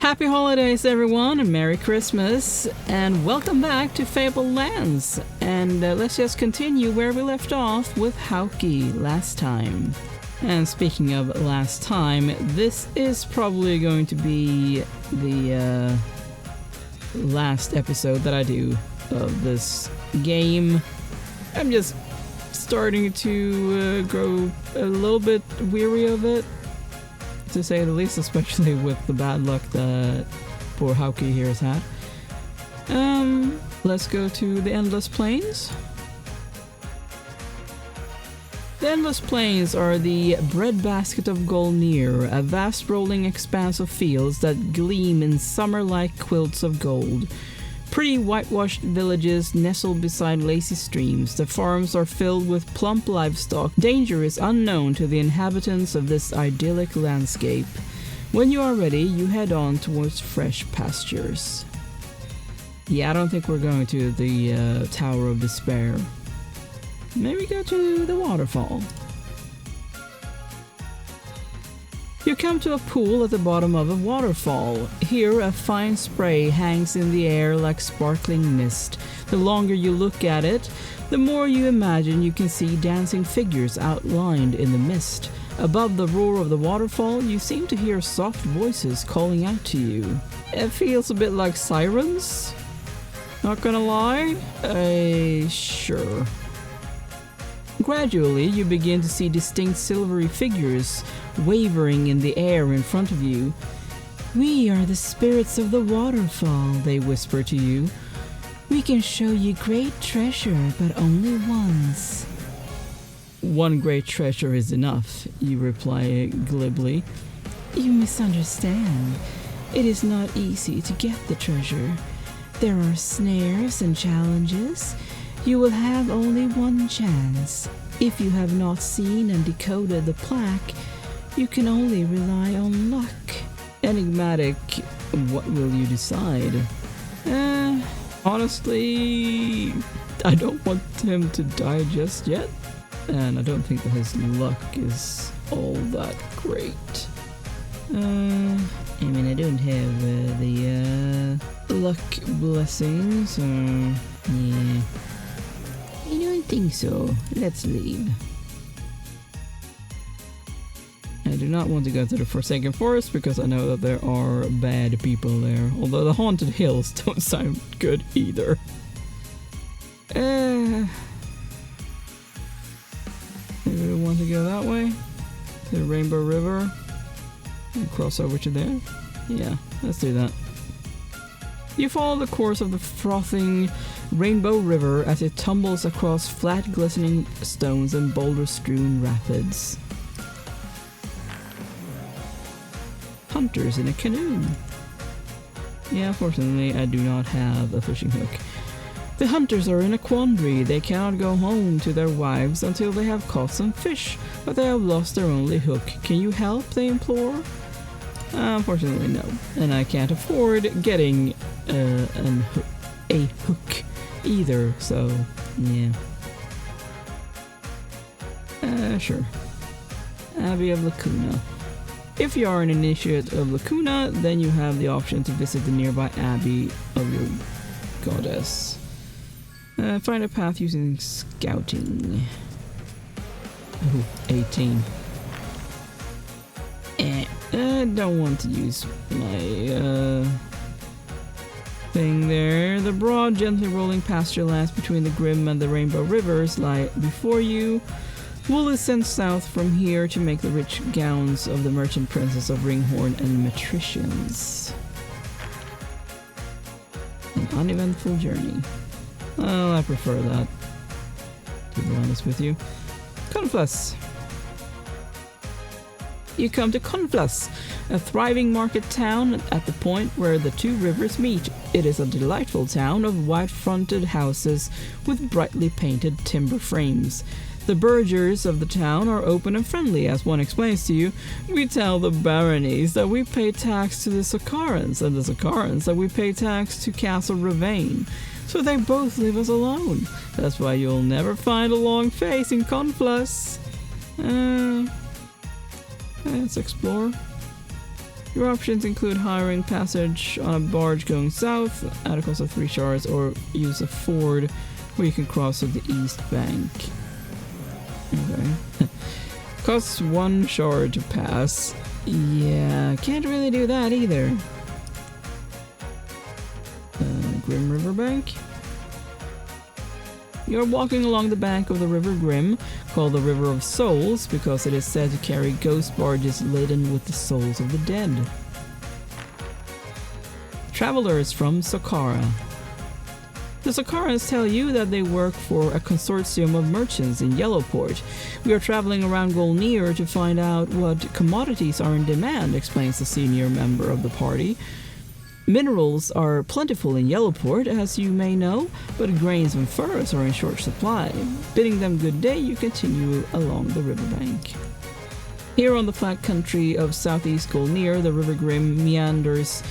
Happy holidays, everyone, and Merry Christmas, and welcome back to Fabled Lands. And let's just continue where we left off with Hauki last time. And speaking of last time, this is probably going to be the last episode that I do of this game. I'm just starting to grow a little bit weary of it, to say the least, especially with the bad luck that poor Hauki here has had. Let's go to the Endless Plains. The Endless Plains are the breadbasket of Golnir, a vast rolling expanse of fields that gleam in summer-like quilts of gold. Pretty whitewashed villages nestled beside lazy streams. The farms are filled with plump livestock. Danger is unknown to the inhabitants of this idyllic landscape. When you are ready, you head on towards fresh pastures. Yeah, I don't think we're going to the Tower of Despair. Maybe go to the waterfall. You come to a pool at the bottom of a waterfall. Here, a fine spray hangs in the air like sparkling mist. The longer you look at it, the more you imagine you can see dancing figures outlined in the mist. Above the roar of the waterfall, you seem to hear soft voices calling out to you. It feels a bit like sirens. Not gonna lie. Sure. Gradually, you begin to see distinct silvery figures wavering in the air in front of you. "We are the spirits of the waterfall," they whisper to you. "We can show you great treasure, but only once." "One great treasure is enough," you reply glibly. "You misunderstand. It is not easy to get the treasure. There are snares and challenges. You will have only one chance. If you have not seen and decoded the plaque, you can only rely on luck." Enigmatic, what will you decide? Honestly, I don't want him to die just yet, and I don't think that his luck is all that great. I don't have the luck blessing, so yeah. I don't think so. Let's leave. I do not want to go to the Forsaken Forest because I know that there are bad people there. Although the Haunted Hills don't sound good either. Maybe we want to go that way? To the Rainbow River? And cross over to there? Yeah, let's do that. You follow the course of the frothing Rainbow River as it tumbles across flat glistening stones and boulder-strewn rapids. Hunters in a canoe. Yeah, fortunately I do not have a fishing hook. The hunters are in a quandary. They cannot go home to their wives until they have caught some fish, but they have lost their only hook. "Can you help?" they implore. Unfortunately, no. And I can't afford getting a hook either, so yeah. Sure. Abbey of Lacuna. If you are an initiate of Lacuna, then you have the option to visit the nearby abbey of your goddess. Find a path using scouting. Oh, 18. I don't want to use my thing there. The broad, gently rolling pasture lands between the Grim and the Rainbow Rivers lie before you. Wool is sent south from here to make the rich gowns of the merchant princes of Ringhorn and Matricians. An uneventful journey. Well, I prefer that, to be honest with you. Confluss. You come to Confluss, a thriving market town at the point where the two rivers meet. It is a delightful town of white-fronted houses with brightly painted timber frames. The burghers of the town are open and friendly, as one explains to you. "We tell the baronies that we pay tax to the Sakarans, and the Sakarans that we pay tax to Castle Ravane. So they both leave us alone. That's why you'll never find a long face in Confluss." Let's explore. Your options include hiring passage on a barge going south at a cost of 3 shards, or use a ford where you can cross to the east bank. Okay. Costs 1 shard to pass. Yeah, can't really do that either. Grim Riverbank. You're walking along the bank of the River Grim, called the River of Souls because it is said to carry ghost barges laden with the souls of the dead. Travelers from Sokara. The Sokarans tell you that they work for a consortium of merchants in Yellowport. We are traveling around Golnir to find out what commodities are in demand, explains the senior member of the party. Minerals are plentiful in Yellowport, as you may know, but grains and furs are in short supply. Bidding them good day, you continue along the riverbank. Here on the flat country of southeast Golnir, the River Grim meanders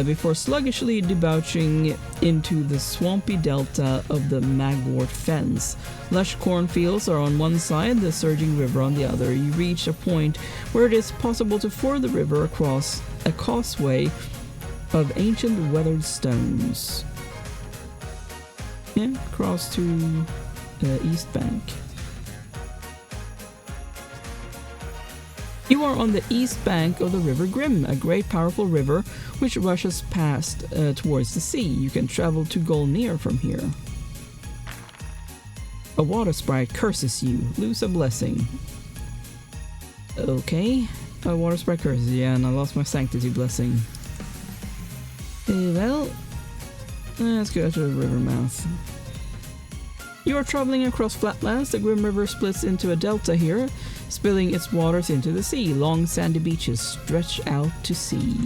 before sluggishly debouching into the swampy delta of the Magwort Fens. Lush cornfields are on one side, the surging river on the other. You reach a point where it is possible to ford the river across a causeway of ancient weathered stones. Yeah, cross to the east bank. You are on the east bank of the River Grim, a great powerful river which rushes past towards the sea. You can travel to Golnir from here. A water sprite curses you. Lose a blessing. Okay. A water sprite curses you, and I lost my sanctity blessing. Well, let's go to the river mouth. You are traveling across flatlands. The Grim River splits into a delta here, spilling its waters into the sea. Long sandy beaches stretch out to sea.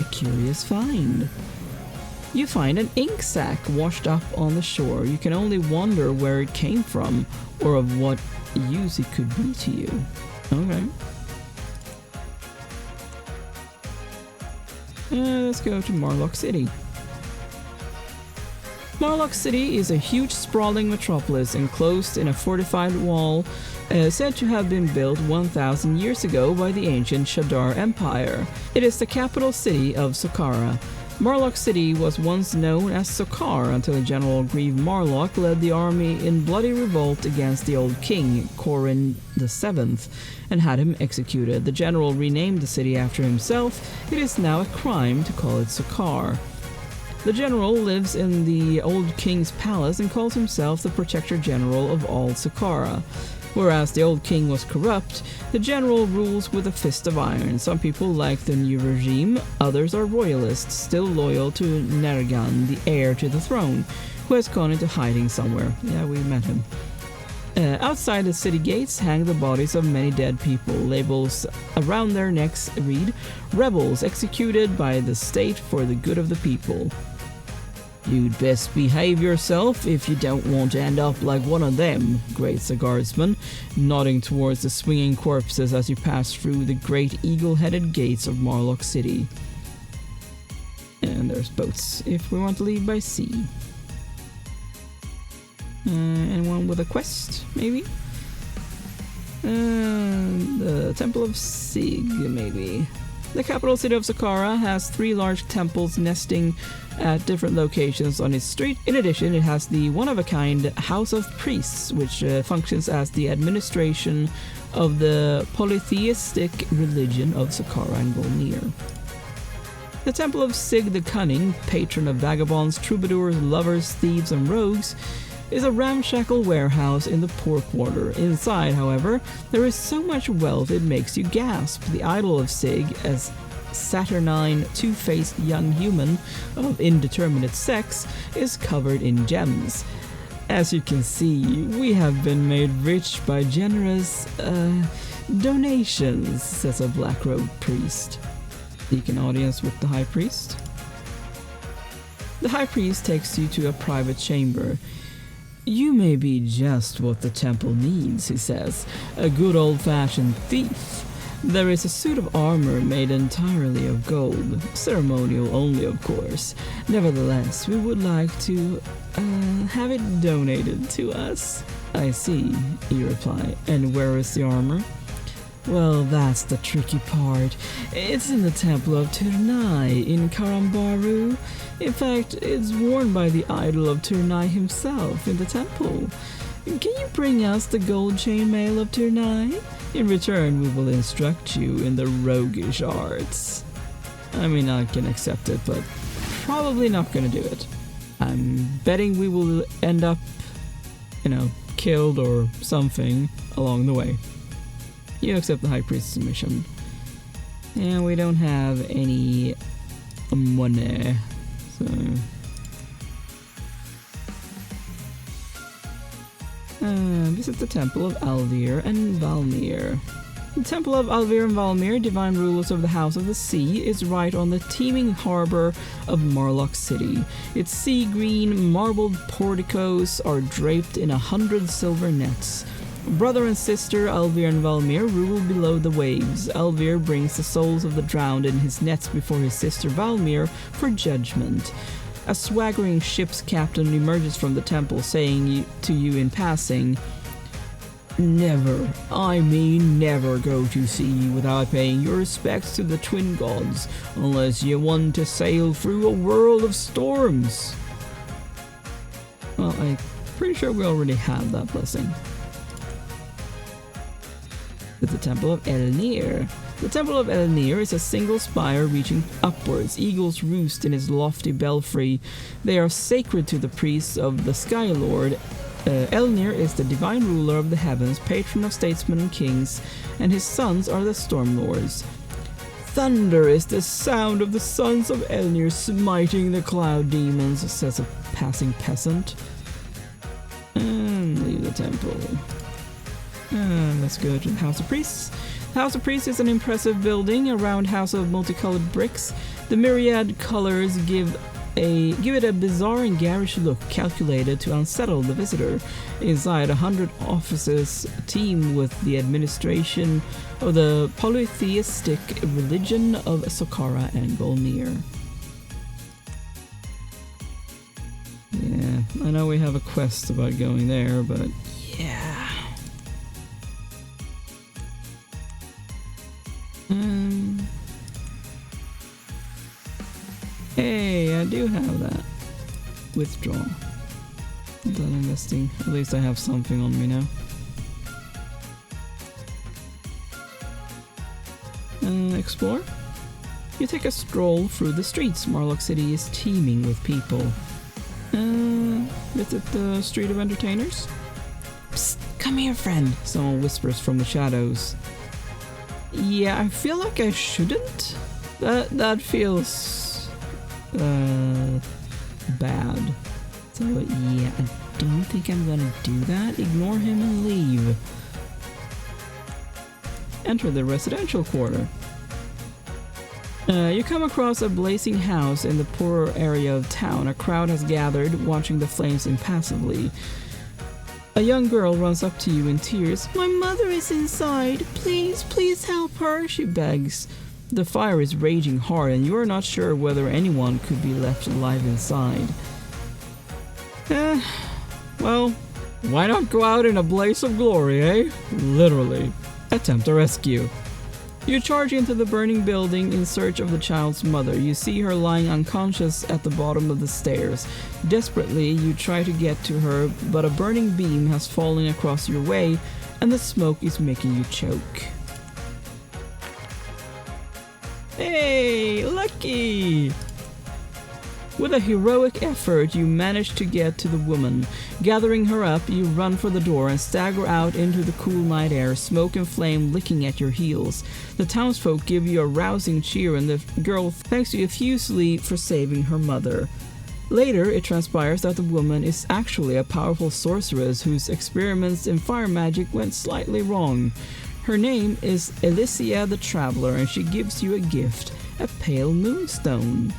A curious find. You find an ink sac washed up on the shore. You can only wonder where it came from or of what use it could be to you. Okay. Let's go to Marlock City. Marlock City is a huge sprawling metropolis enclosed in a fortified wall said to have been built 1,000 years ago by the ancient Shadar Empire. It is the capital city of Sokara. Marlock City was once known as Sokar until General Grieve Marlock led the army in bloody revolt against the old king, Corin VII, and had him executed. The general renamed the city after himself. It is now a crime to call it Sokar. The general lives in the old king's palace and calls himself the Protector General of all Sokara. Whereas the old king was corrupt, the general rules with a fist of iron. Some people like the new regime, others are royalists, still loyal to Nergan, the heir to the throne, who has gone into hiding somewhere. Yeah, we met him. Outside the city gates hang the bodies of many dead people. Labels around their necks read, "Rebels executed by the state for the good of the people." "You'd best behave yourself if you don't want to end up like one of them," grates a guardsman, nodding towards the swinging corpses as you pass through the great eagle-headed gates of Marlock City. And there's boats if we want to leave by sea. Anyone with a quest, maybe? The Temple of Sig, maybe. The capital city of Sokara has 3 large temples nesting at different locations on its street. In addition, it has the one-of-a-kind House of Priests, which functions as the administration of the polytheistic religion of Sokara and Golnir. The Temple of Sig the Cunning, patron of vagabonds, troubadours, lovers, thieves, and rogues, is a ramshackle warehouse in the poor quarter. Inside, however, there is so much wealth it makes you gasp. The idol of Sig, as saturnine, two-faced young human of indeterminate sex, is covered in gems. As you can see, we have been made rich by generous donations, says a black-robed priest. Seek an audience with the high priest. The high priest takes you to a private chamber. "You may be just what the temple needs," he says. "A good old-fashioned thief. There is a suit of armor made entirely of gold. Ceremonial only, of course. Nevertheless, we would like to have it donated to us." "I see," you reply. "And where is the armor?" Well, that's the tricky part. It's in the Temple of Turnai in Karambaru. In fact, it's worn by the idol of Turnai himself in the temple. Can you bring us the gold chainmail of Turnai? In return, we will instruct you in the roguish arts. I mean, I can accept it, but probably not gonna do it. I'm betting we will end up, killed or something along the way. You accept the High Priest's mission. And we don't have any money, so... visit the Temple of Alvir and Valmir. The Temple of Alvir and Valmir, divine rulers of the House of the Sea, is right on the teeming harbor of Marlock City. Its sea-green, marbled porticos are draped in 100 silver nets. Brother and sister Alvir and Valmir rule below the waves. Alvir brings the souls of the drowned in his nets before his sister Valmir for judgment. A swaggering ship's captain emerges from the temple, saying to you in passing, "Never, I mean never go to sea without paying your respects to the twin gods, unless you want to sail through a world of storms." Well, I'm pretty sure we already have that blessing. With the Temple of Elnir. The Temple of Elnir is a single spire reaching upwards. Eagles roost in its lofty belfry. They are sacred to the priests of the Sky Lord. Elnir is the divine ruler of the heavens, patron of statesmen and kings, and his sons are the Storm Lords. Thunder is the sound of the sons of Elnir smiting the cloud demons, says a passing peasant. And leave the temple. Let's go to the House of Priests. The House of Priests is an impressive building, a roundhouse of multicolored bricks. The myriad colors give it a bizarre and garish look calculated to unsettle the visitor. Inside, 100 officers team with the administration of the polytheistic religion of Sokkara and Volnir. Yeah, I know we have a quest about going there, but yeah. Hey, I do have that. Withdraw. I'm done investing. At least I have something on me now. Explore. You take a stroll through the streets. Marlock City is teeming with people. Visit the Street of Entertainers. Psst, come here, friend. Someone whispers from the shadows. Yeah, I feel like I shouldn't. That feels bad. So yeah, I don't think I'm gonna do that. Ignore him and leave. Enter the residential quarter. You come across a blazing house in the poorer area of town. A crowd has gathered, watching the flames impassively. A young girl runs up to you in tears. "My mother is inside. Please, please help her," she begs. The fire is raging hard, and you are not sure whether anyone could be left alive inside. Well, why not go out in a blaze of glory, eh? Literally. Attempt a rescue. You charge into the burning building in search of the child's mother. You see her lying unconscious at the bottom of the stairs. Desperately, you try to get to her, but a burning beam has fallen across your way, and the smoke is making you choke. Hey, lucky! With a heroic effort, you manage to get to the woman. Gathering her up, you run for the door and stagger out into the cool night air, smoke and flame licking at your heels. The townsfolk give you a rousing cheer, and the girl thanks you effusively for saving her mother. Later, it transpires that the woman is actually a powerful sorceress whose experiments in fire magic went slightly wrong. Her name is Elysia the Traveler, and she gives you a gift, a pale moonstone.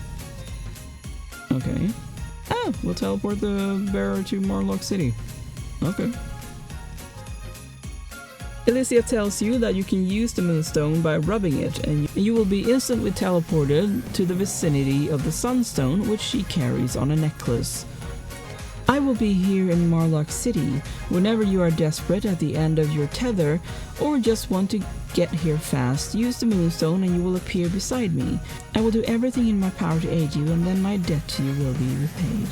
Okay. Oh, we'll teleport the bearer to Marlock City. Okay. Elysia tells you that you can use the moonstone by rubbing it, and you will be instantly teleported to the vicinity of the sunstone, which she carries on a necklace. I will be here in Marlock City whenever you are desperate at the end of your tether or just want to get here fast. Use the moonstone and you will appear beside me. I will do everything in my power to aid you, and then my debt to you will be repaid.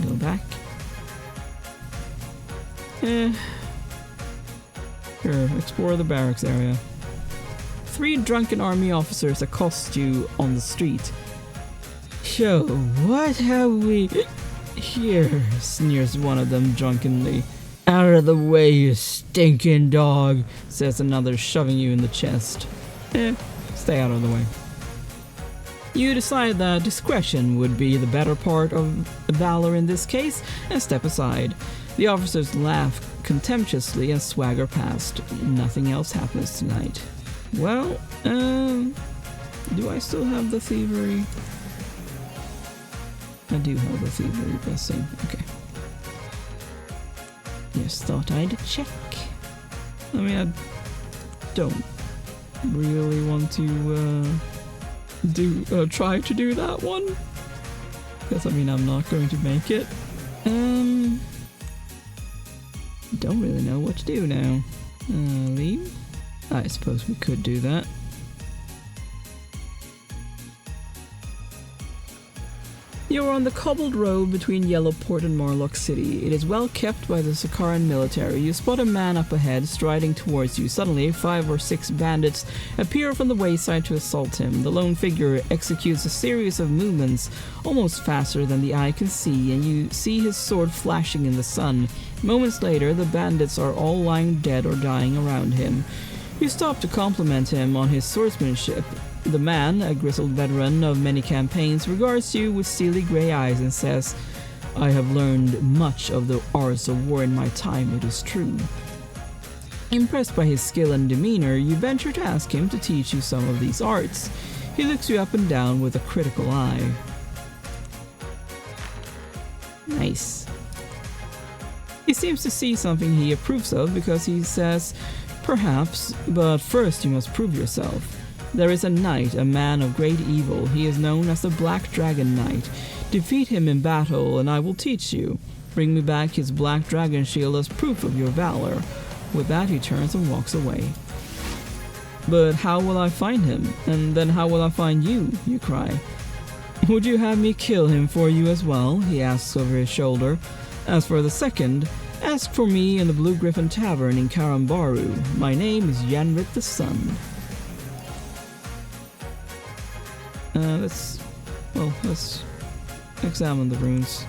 Go back. Sure, explore the barracks area. 3 drunken army officers accost you on the street. So, what have we here? Sneers one of them drunkenly. Out of the way, you stinking dog, says another, shoving you in the chest. Stay out of the way. You decide that discretion would be the better part of valor in this case, and step aside. The officers laugh contemptuously and swagger past. Nothing else happens tonight. Well, do I still have the thievery? I do have the thievery blessing. Okay. Just thought I'd check. I mean, I don't really want to try to do that one, because I mean I'm not going to make it. Don't really know what to do now. Leave? I suppose we could do that. You are on the cobbled road between Yellowport and Marlock City. It is well kept by the Sakaran military. You spot a man up ahead, striding towards you. Suddenly, 5 or 6 bandits appear from the wayside to assault him. The lone figure executes a series of movements, almost faster than the eye can see, and you see his sword flashing in the sun. Moments later, the bandits are all lying dead or dying around him. You stop to compliment him on his swordsmanship. The man, a grizzled veteran of many campaigns, regards you with steely grey eyes and says, I have learned much of the arts of war in my time, it is true. Impressed by his skill and demeanor, you venture to ask him to teach you some of these arts. He looks you up and down with a critical eye. Nice. He seems to see something he approves of, because he says, perhaps, but first you must prove yourself. There is a knight, a man of great evil. He is known as the Black Dragon Knight. Defeat him in battle, and I will teach you. Bring me back his black dragon shield as proof of your valor. With that, he turns and walks away. But how will I find him? And then how will I find you? You cry. Would you have me kill him for you as well? He asks over his shoulder. As for the second, ask for me in the Blue Griffin Tavern in Karambaru. My name is Yanrit the Sun. Let's examine the runes.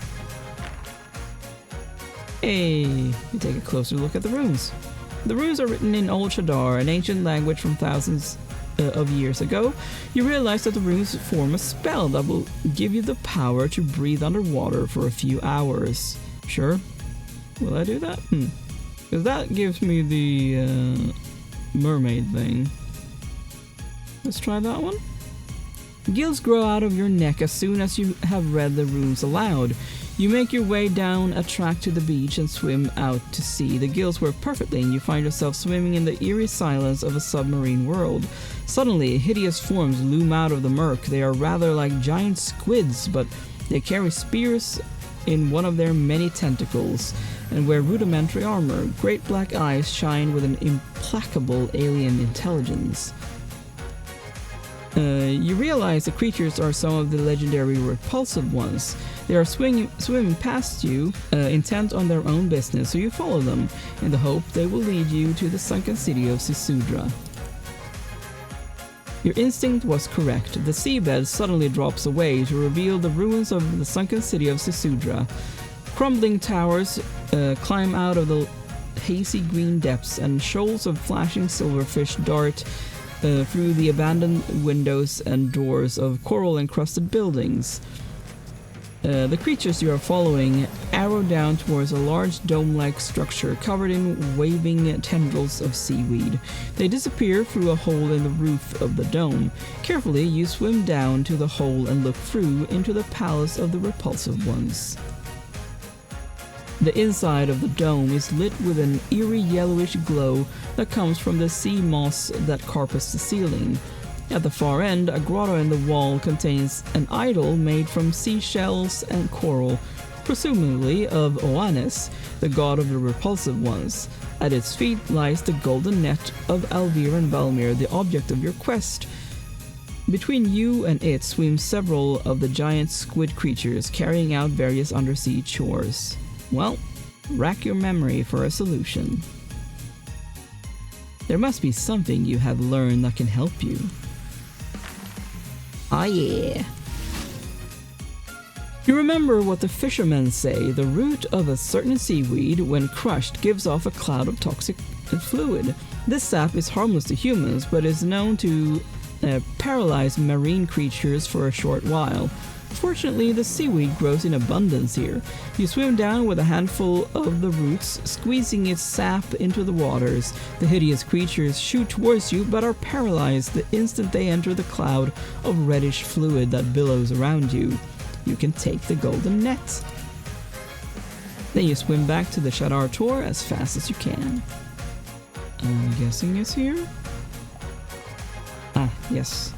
Hey, you take a closer look at the runes. The runes are written in Old Shadar, an ancient language from thousands of years ago. You realize that the runes form a spell that will give you the power to breathe underwater for a few hours. Sure. Will I do that? Because that gives me the mermaid thing. Let's try that one. Gills grow out of your neck as soon as you have read the runes aloud. You make your way down a track to the beach and swim out to sea. The gills work perfectly, and you find yourself swimming in the eerie silence of a submarine world. Suddenly, hideous forms loom out of the murk. They are rather like giant squids, but they carry spears in one of their many tentacles and wear rudimentary armor. Great black eyes shine with an implacable alien intelligence. You realize the creatures are some of the legendary repulsive ones. They are swimming past you, intent on their own business, so you follow them, in the hope they will lead you to the sunken city of Sisudra. Your instinct was correct. The seabed suddenly drops away to reveal the ruins of the sunken city of Sisudra. Crumbling towers climb out of the hazy green depths, and shoals of flashing silverfish dart through the abandoned windows and doors of coral-encrusted buildings. The creatures you are following arrow down towards a large dome-like structure covered in waving tendrils of seaweed. They disappear through a hole in the roof of the dome. Carefully, you swim down to the hole and look through into the palace of the repulsive ones. The inside of the dome is lit with an eerie yellowish glow that comes from the sea moss that carpets the ceiling. At the far end, a grotto in the wall contains an idol made from seashells and coral. presumably of Oannes, the god of the repulsive ones. At its feet lies the golden net of Alvir and Valmir, the object of your quest. Between you and it swim several of the giant squid creatures, carrying out various undersea chores. Well, rack your memory for a solution. There must be something you have learned that can help you. Ah yeah. You remember what the fishermen say: the root of a certain seaweed, when crushed, gives off a cloud of toxic fluid. This sap is harmless to humans, but is known to paralyze marine creatures for a short while. Fortunately, the seaweed grows in abundance here. You swim down with a handful of the roots, squeezing its sap into the waters. The hideous creatures shoot towards you, but are paralyzed the instant they enter the cloud of reddish fluid that billows around you. You can take the golden net. Then you swim back to the Shadar Tor as fast as you can. I'm guessing it's here? Ah, yes.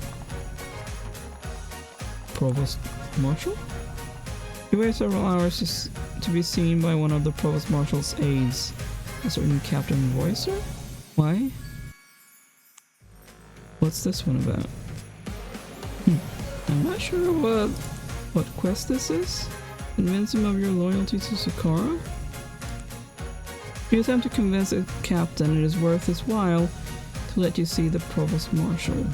Provost Marshal? You wait several hours to be seen by one of the Provost Marshal's aides, a certain Captain Voicer? Why? What's this one about? I'm not sure what quest this is. Convince him of your loyalty to Sakara? You attempt to convince a captain it is worth his while to let you see the Provost Marshal.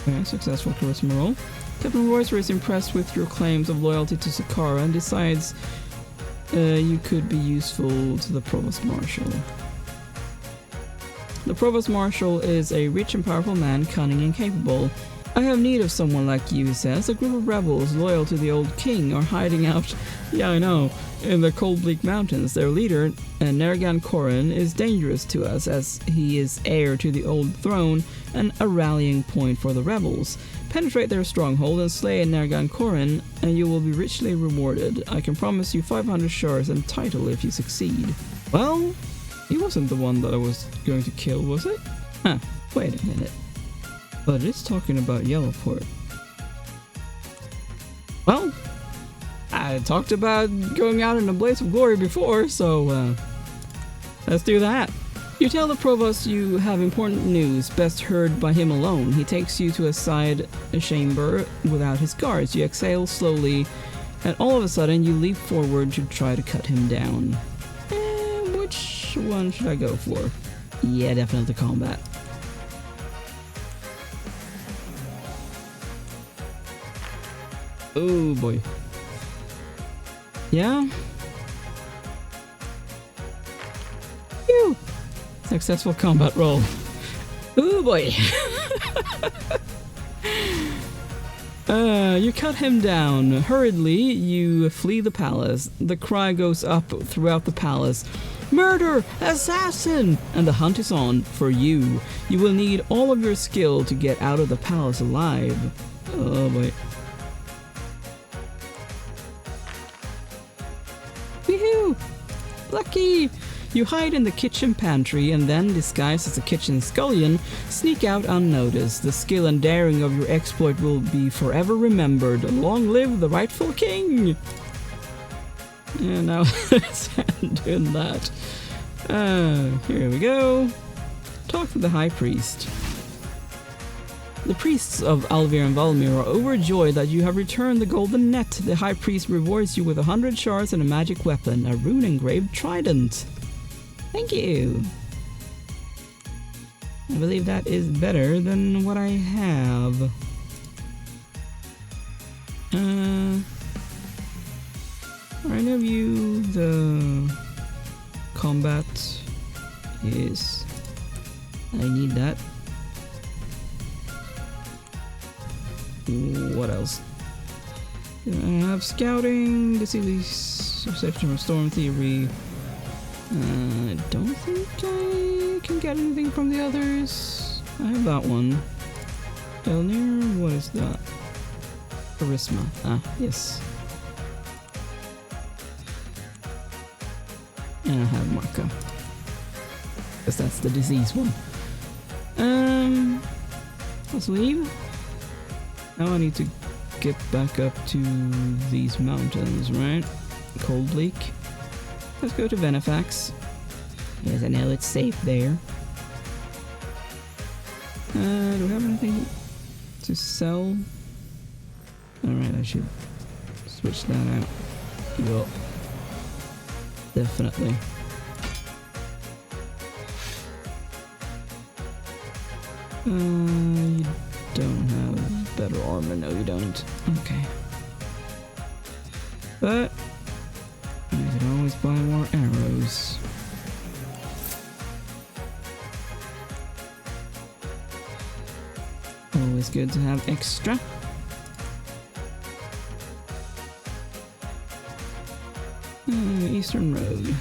Okay, successful charisma roll. Captain Roycer is impressed with your claims of loyalty to Sakara and decides you could be useful to the Provost Marshal. The Provost Marshal is a rich and powerful man, cunning and capable. I have need of someone like you, he says. A group of rebels loyal to the old king are hiding out, yeah I know, in the cold bleak mountains. Their leader, Nergan Korin, is dangerous to us as he is heir to the old throne and a rallying point for the rebels. Penetrate their stronghold and slay Nergan Korin and you will be richly rewarded. I can promise you 500 shards and title if you succeed. Well, he wasn't the one that I was going to kill, was it? Huh, wait a minute. But it's talking about Yellowport. Well, I talked about going out in a blaze of glory before, so let's do that. You tell the provost you have important news, best heard by him alone. He takes you to a side chamber without his guards. You exhale slowly, and all of a sudden you leap forward to try to cut him down. Which one should I go for? Yeah, definitely combat. Oh boy. Yeah? Phew! Successful combat roll. Oh boy. You cut him down. Hurriedly, you flee the palace. The cry goes up throughout the palace. Murder! Assassin! And the hunt is on for you. You will need all of your skill to get out of the palace alive. Oh boy. Woohoo! Lucky! You hide in the kitchen pantry and then, disguised as a kitchen scullion, sneak out unnoticed. The skill and daring of your exploit will be forever remembered. Long live the rightful king! Yeah, now it's doing that. Here we go. Talk to the high priest. The priests of Alvir and Valmir are overjoyed that you have returned the golden net. The high priest rewards you with 100 shards and a magic weapon, a rune-engraved trident. Thank you. I believe that is better than what I have. I know you. The combat is. I need that. What else? I have scouting, disease, reception from storm theory. I don't think I can get anything from the others. I have that one. Elnir, what is that? Charisma. Ah, yes. And I have Marka. Guess that's the disease one. Let's leave. Now I need to skip back up to these mountains, right? Cold Lake. Let's go to Venefax. Yes, I know it's safe there. Do we have anything to sell? Alright, I should switch that out. Well, definitely. You don't have better armor. No, you don't. Okay. But I could always buy more arrows. Always good to have extra. Eastern Road.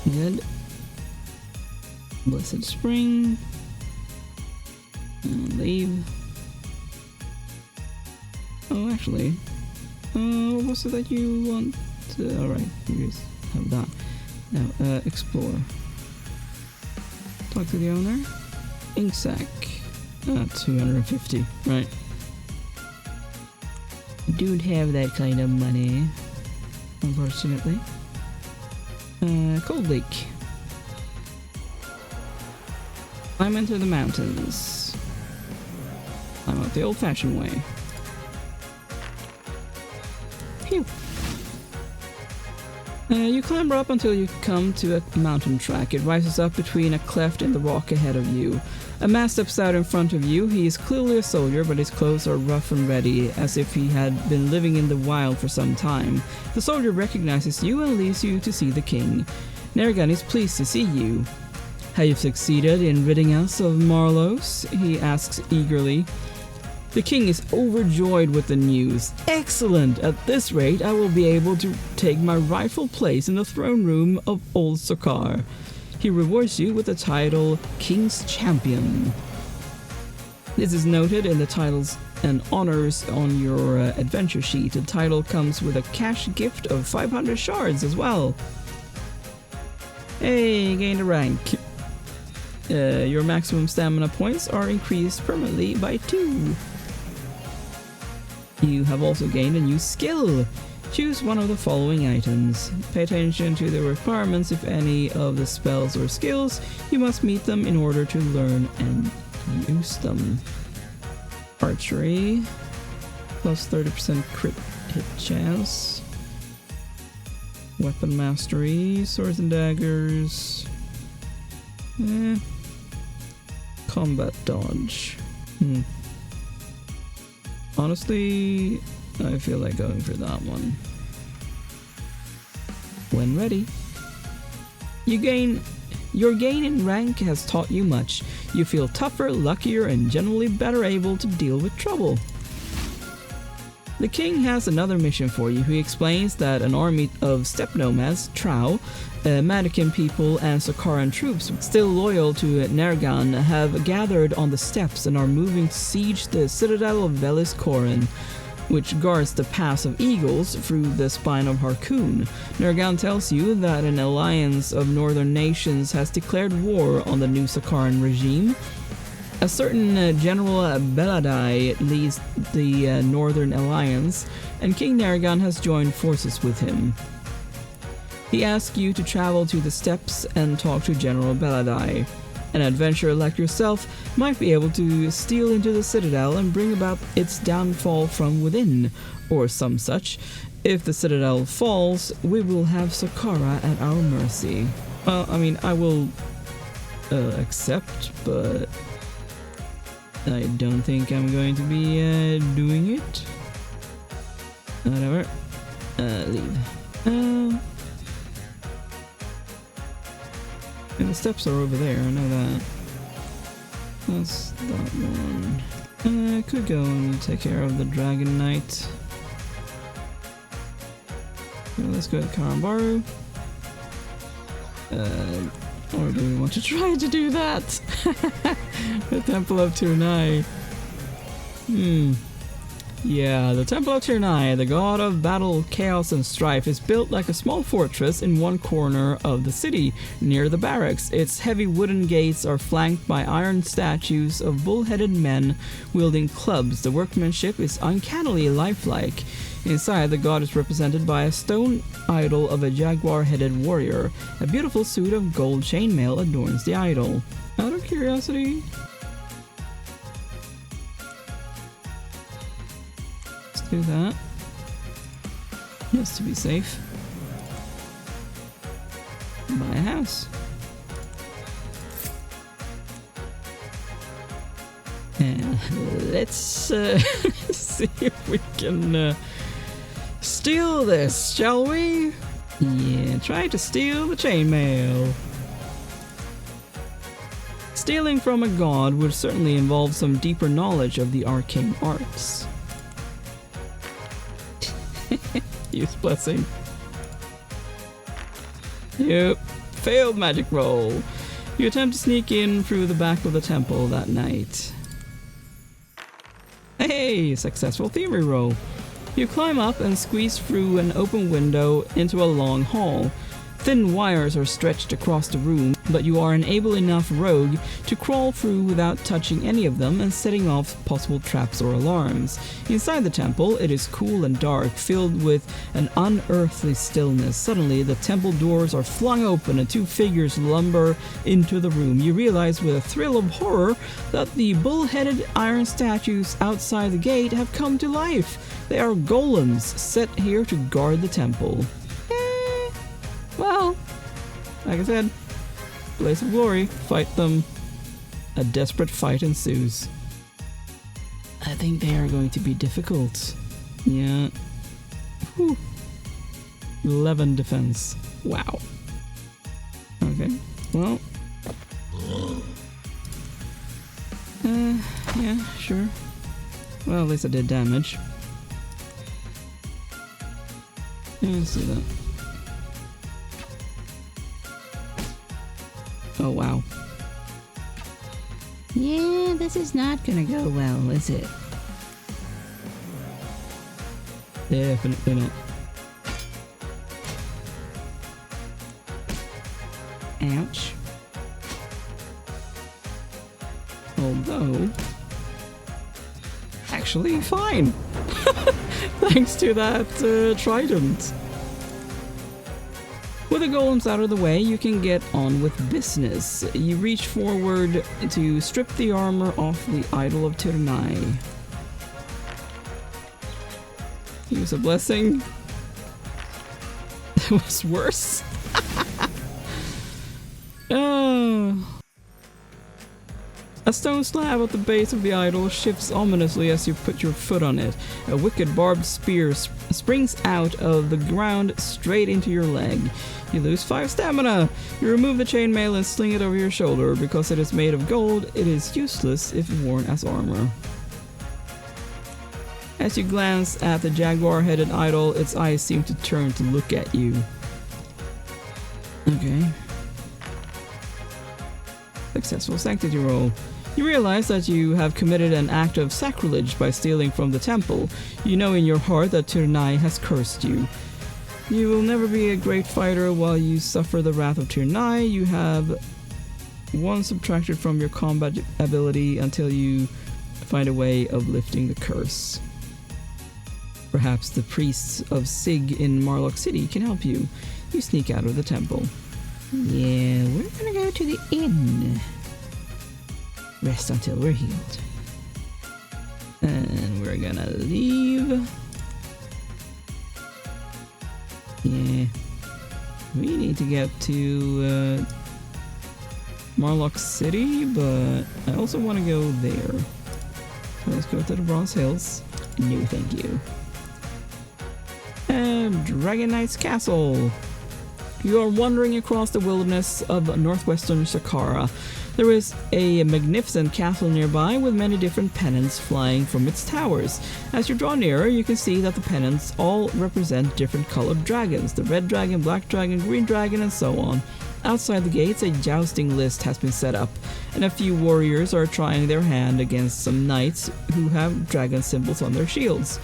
Good. Blessed Spring. Leave. Oh, actually. What was it that you want to... Alright, you just have that. Now, explore. Talk to the owner. Ink sack. 250. Right. Don't have that kind of money, unfortunately. Cold Lake. Climb into the mountains. Climb up the old-fashioned way. Phew. You clamber up until you come to a mountain track. It rises up between a cleft in the rock ahead of you. A man steps out in front of you. He is clearly a soldier, but his clothes are rough and ready, as if he had been living in the wild for some time. The soldier recognizes you and leads you to see the king. Nergan is pleased to see you. Have you succeeded in ridding us of Marlos? He asks eagerly. The king is overjoyed with the news. Excellent! At this rate, I will be able to take my rightful place in the throne room of Old Sokar. He rewards you with the title King's Champion. This is noted in the titles and honors on your adventure sheet. The title comes with a cash gift of 500 shards as well. Hey, gained a rank. Your maximum stamina points are increased permanently by 2. You have also gained a new skill. Choose one of the following items. Pay attention to the requirements if any of the spells or skills. You must meet them in order to learn and use them. Archery. Plus 30% crit hit chance. Weapon mastery. Swords and daggers. Combat dodge. Honestly, I feel like going for that one. When ready. Your gain in rank has taught you much. You feel tougher, luckier, and generally better able to deal with trouble. The king has another mission for you. He explains that an army of steppe nomads, Trow, Madikin people, and Sokaran troops still loyal to Nergan have gathered on the steppes and are moving to siege the citadel of Velis Korin, which guards the Pass of Eagles through the spine of Harkoon. Nergan tells you that an alliance of northern nations has declared war on the new Sokaran regime. A certain General Beladai leads the Northern Alliance, and King Nergan has joined forces with him. He asks you to travel to the steppes and talk to General Beladai. An adventurer like yourself might be able to steal into the citadel and bring about its downfall from within, or some such. If the citadel falls, we will have Sokara at our mercy. Well, I mean, I will accept, but I don't think I'm going to be doing it. Whatever. Leave. And the steps are over there, I know that. That's that one. I could go and take care of the Dragon Knight. So let's go to Karambaru. Or do we want to try to do that? The Temple of Tunai. Yeah, the Temple of Tiernai, the god of battle, chaos, and strife, is built like a small fortress in one corner of the city, near the barracks. Its heavy wooden gates are flanked by iron statues of bull-headed men wielding clubs. The workmanship is uncannily lifelike. Inside, the god is represented by a stone idol of a jaguar-headed warrior. A beautiful suit of gold chainmail adorns the idol. Out of curiosity, do that just to be safe. Buy a house. And let's see if we can steal this, shall we? Yeah, try to steal the chainmail. Stealing from a god would certainly involve some deeper knowledge of the arcane arts. Use blessing. Yep. Failed magic roll. You attempt to sneak in through the back of the temple that night. Hey! Successful thievery roll. You climb up and squeeze through an open window into a long hall. Thin wires are stretched across the room, but you are an able enough rogue to crawl through without touching any of them and setting off possible traps or alarms. Inside the temple, it is cool and dark, filled with an unearthly stillness. Suddenly, the temple doors are flung open and two figures lumber into the room. You realize with a thrill of horror that the bull-headed iron statues outside the gate have come to life. They are golems set here to guard the temple. Well, like I said, blaze of glory, fight them. A desperate fight ensues. I think they are going to be difficult. Yeah. Whew. 11 defense. Wow. Okay, well. Yeah, sure. Well, at least I did damage. Yeah, let's do that. Oh, wow. Yeah, this is not gonna go well, is it? Definitely not. Ouch. Although... actually, fine! Thanks to that trident. With the golems out of the way, you can get on with business. You reach forward to strip the armor off the idol of Tiernai. Use a blessing. That was worse. A stone slab at the base of the idol shifts ominously as you put your foot on it. A wicked barbed spear springs out of the ground straight into your leg. You lose 5 stamina. You remove the chainmail and sling it over your shoulder. Because it is made of gold, it is useless if worn as armor. As you glance at the jaguar-headed idol, its eyes seem to turn to look at you. Okay. Successful sanctity roll. You realize that you have committed an act of sacrilege by stealing from the temple. You know in your heart that Tiernai has cursed you. You will never be a great fighter while you suffer the wrath of Tiernai. You have 1 subtracted from your combat ability until you find a way of lifting the curse. Perhaps the priests of Sig in Marlock City can help you. You sneak out of the temple. Yeah, we're gonna go to the inn. Rest until we're healed. And we're gonna leave. Yeah. We need to get to Marlock City, but I also want to go there. So let's go to the Bronze Hills. No, thank you. And Dragon Knight's Castle. You are wandering across the wilderness of northwestern Saqqara. There is a magnificent castle nearby with many different pennants flying from its towers. As you draw nearer, you can see that the pennants all represent different colored dragons: the red dragon, black dragon, green dragon, and so on. Outside the gates, a jousting list has been set up, and a few warriors are trying their hand against some knights who have dragon symbols on their shields.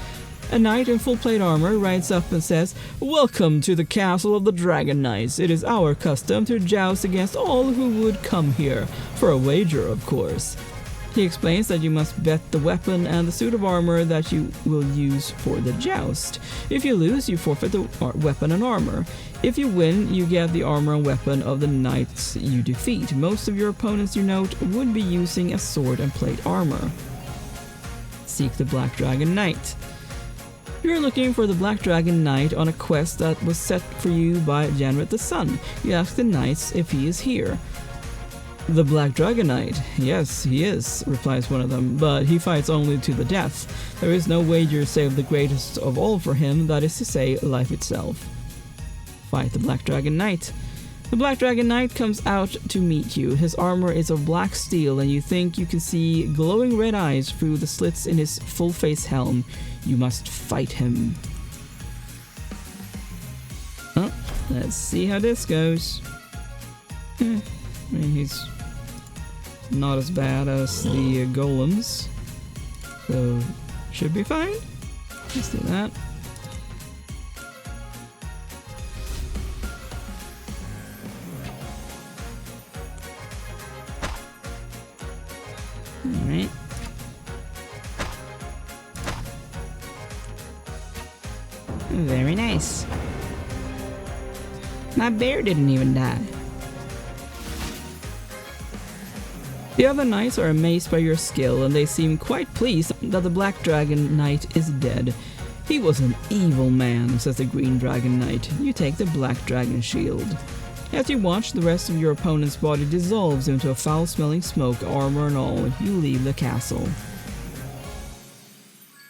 A knight in full plate armor rides up and says, "Welcome to the castle of the Dragon Knights. It is our custom to joust against all who would come here, for a wager, of course." He explains that you must bet the weapon and the suit of armor that you will use for the joust. If you lose, you forfeit the weapon and armor. If you win, you get the armor and weapon of the knights you defeat. Most of your opponents, you note, would be using a sword and plate armor. Seek the Black Dragon Knight. You're looking for the Black Dragon Knight on a quest that was set for you by Janrit the Sun. You ask the knights if he is here. "The Black Dragon Knight? Yes, he is," replies one of them, "but he fights only to the death. There is no wager save the greatest of all for him, that is to say, life itself." Fight the Black Dragon Knight. The Black Dragon Knight comes out to meet you. His armor is of black steel, and you think you can see glowing red eyes through the slits in his full-face helm. You must fight him. Oh, let's see how this goes. I mean, he's not as bad as the golems, so should be fine. Let's do that. Alright. Very nice. My bear didn't even die. The other knights are amazed by your skill, and they seem quite pleased that the Black Dragon Knight is dead. "He was an evil man," says the Green Dragon Knight. You take the Black Dragon Shield. As you watch, the rest of your opponent's body dissolves into a foul-smelling smoke, armor and all. You leave the castle.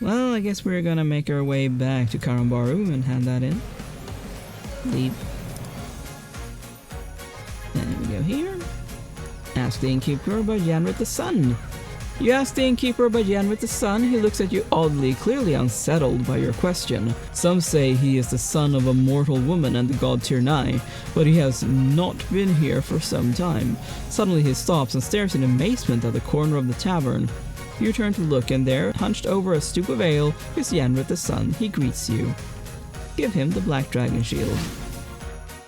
Well, I guess we're gonna make our way back to Karambaru and hand that in. Leave. And we go here. Ask the Innkeeper by Janrit the Sun. You ask the Innkeeper by Janrit the Sun. He looks at you oddly, clearly unsettled by your question. Some say he is the son of a mortal woman and the god Tirnai, but he has not been here for some time. Suddenly he stops and stares in amazement at the corner of the tavern. You turn to look, and there, hunched over a stoop of ale, is Janrit the Sun. He greets you. Give him the Black Dragon Shield.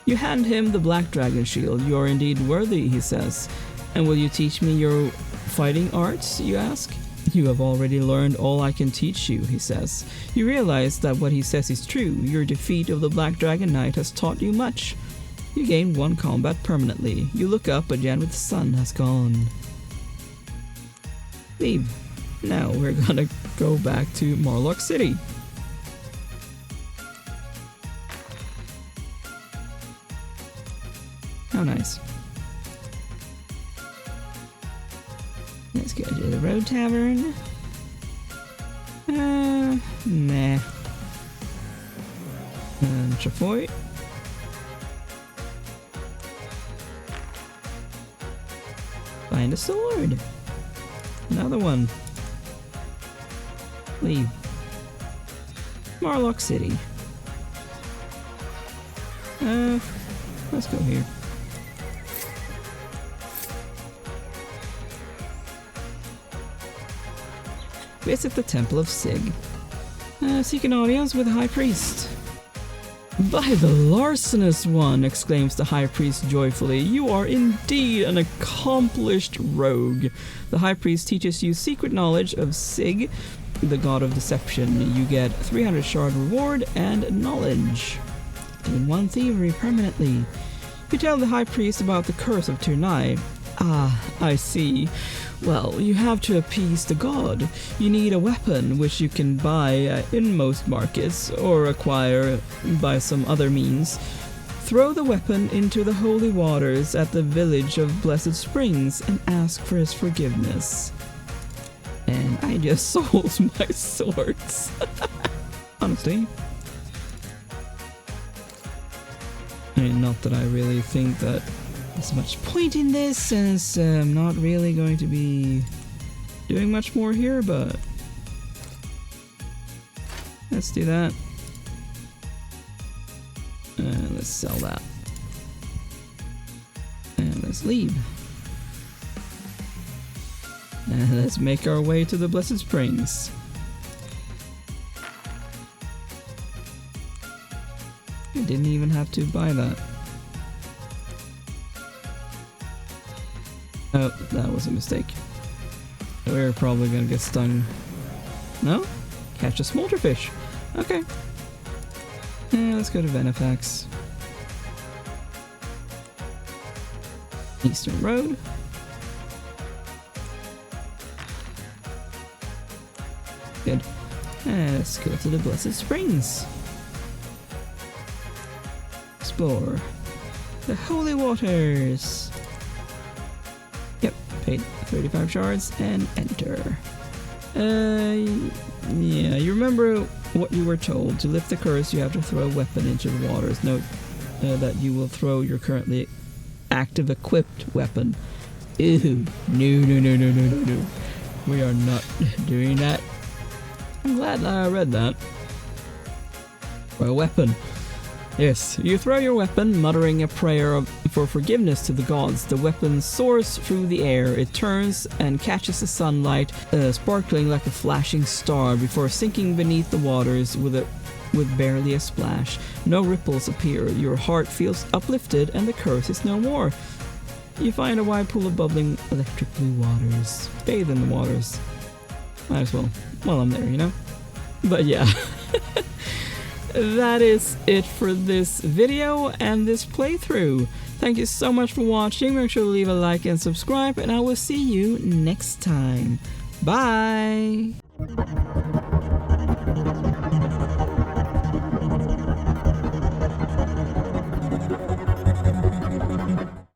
You hand him the Black Dragon Shield. You are indeed worthy, he says. And will you teach me your fighting arts, you ask? You have already learned all I can teach you, he says. You realize that what he says is true. Your defeat of the Black Dragon Knight has taught you much. You gain 1 combat permanently. You look up, but Janrit the Sun has gone. Leave. Now we're gonna go back to Marlock City. How nice. Let's go to the Road Tavern. Nah. Chafoy. Find a sword. Another one. Leave. Marlock City. Let's go here. Visit the Temple of Sig. Seek an audience with the High Priest. "By the larcenous one," exclaims the High Priest joyfully, "you are indeed an accomplished rogue." The High Priest teaches you secret knowledge of Sig, the god of deception. You get 300 shard reward and knowledge. Gain 1 thievery permanently. You tell the High Priest about the curse of Tirnai. "Ah, I see. Well, you have to appease the god. You need a weapon, which you can buy in most markets, or acquire by some other means. Throw the weapon into the holy waters at the village of Blessed Springs and ask for his forgiveness." And I just sold my swords. Honestly. I mean, not that I really think that there's much point in this, since I'm not really going to be doing much more here, but let's do that. Let's sell that. And let's leave. And let's make our way to the Blessed Springs. I didn't even have to buy that. Oh, that was a mistake. We're probably gonna get stung. No? Catch a smolderfish. Okay. Yeah, let's go to Venefax. Eastern Road. Good. And let's go to the Blessed Springs. Explore the Holy Waters. Yep, paid 35 shards and enter. Yeah, you remember what you were told. To lift the curse, you have to throw a weapon into the waters. Note that you will throw your currently active equipped weapon. Ew. No. We are not doing that. I'm glad I read that. For a weapon. Yes, you throw your weapon, muttering a prayer for forgiveness to the gods. The weapon soars through the air. It turns and catches the sunlight, sparkling like a flashing star before sinking beneath the waters with barely a splash. No ripples appear. Your heart feels uplifted and the curse is no more. You find a wide pool of bubbling electric blue waters. Bathe in the waters. Might as well. While I'm there, you know? But yeah. That is it for this video and this playthrough. Thank you so much for watching. Make sure to leave a like and subscribe, and I will see you next time. Bye!